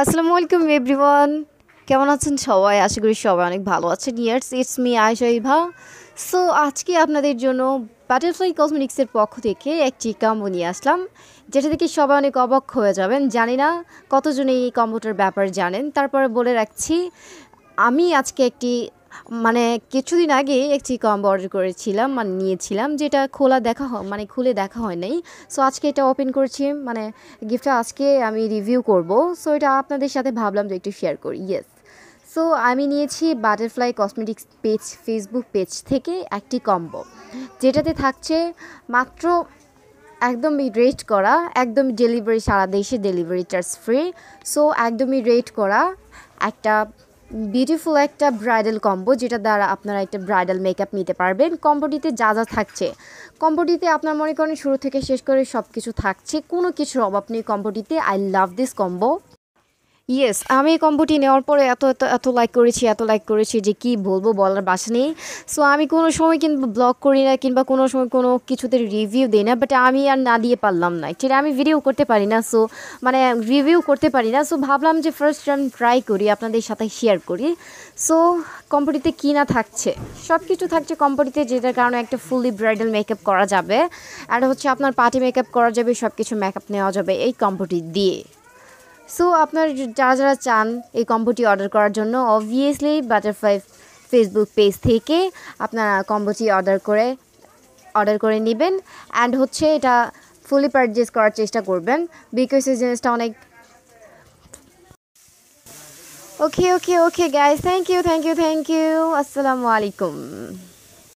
আসসালামু আলাইকুম এভরিওয়ান, কেমন আছেন সবাই? আশা করি সবাই অনেক ভালো আছেন। Years it's me Ayesha Eva. So আজকে আপনাদের জন্য বাটারফ্লাই কসমেটিক্সের পক্ষ থেকে একটি কম্বো নিয়ে আসলাম, যেটা থেকে সবাই অনেক অবাক হয়ে যাবেন। জানি না কতজন এই কম্বোটার ব্যাপারে জানেন, তারপরে বলে রাখছি। আমি আজকে একটি মানে কিছুদিন আগে একটি কম্বো অর্ডার করেছিলাম, মানে নিয়েছিলাম, যেটা খোলা দেখা মানে খুলে দেখা হয় নাই। সো আজকে এটা ওপেন করেছি, মানে গিফটটা আজকে আমি রিভিউ করব। সো এটা আপনাদের সাথে ভাবলাম যে একটু শেয়ার করি। ইয়েস, সো আমি নিয়েছি butterfly cosmetics page, Facebook page থেকে একটি কম্বো, যেটাতে থাকছে মাত্র একদমই রেট করা, একদম ডেলিভারি, সারা দেশে ডেলিভারি চার্জ ফ্রি। সো একদমই রেট করা একটা বিউটিফুল একটা ব্রাইডাল কম্বো, যেটা দ্বারা আপনারা একটা ব্রাইডাল মেকআপ নিতে পারবেন। কম্বোটিতে যা যা থাকছে, কম্বোটিতে আপনার মনে করেন শুরু থেকে শেষ করে সব কিছু থাকছে, কোনো কিছুর অভাব নেই কম্বোটিতে। I love this combo. Yes, আমি এই কম্বোটি নেওয়ার পরে এত এত এত লাইক করেছি, এত লাইক করেছি যে কি বলবো, বলার ভাষা নেই। সো আমি কোনো সময় কিন্তু ব্লগ করি না, কিংবা কোনো সময় কোনো কিছুতে রিভিউ দিই না, বাট আমি আর না দিয়ে পারলাম না। সেটা আমি ভিডিও করতে পারি না, সো মানে রিভিউ করতে পারি না। সো ভাবলাম যে ফার্স্ট আমি ট্রাই করি, আপনাদের সাথে শেয়ার করি। সো কম্বোটিতে কী না থাকছে, সব কিছু থাকছে কম্বোটিতে, যেটার কারণে একটা ফুললি ব্রাইডাল মেকআপ করা যাবে। আর হচ্ছে আপনার পার্টি মেকআপ করা যাবে, সব কিছু মেকআপ নেওয়া যাবে এই কম্বোটি দিয়ে। সো আপনার যারা যারা চান এই কম্বোটি অর্ডার করার জন্য, অবভিয়াসলি বাটারফ্লাই ফেসবুক পেজ থেকে আপনারা কম্বোটি অর্ডার করে নেবেন। অ্যান্ড হচ্ছে এটা ফুলি পারচেজ করার চেষ্টা করবেন, বিকজ এই জিনিসটা অনেক okay okay okay guys, thank you thank you thank you. আসসালামু আলাইকুম।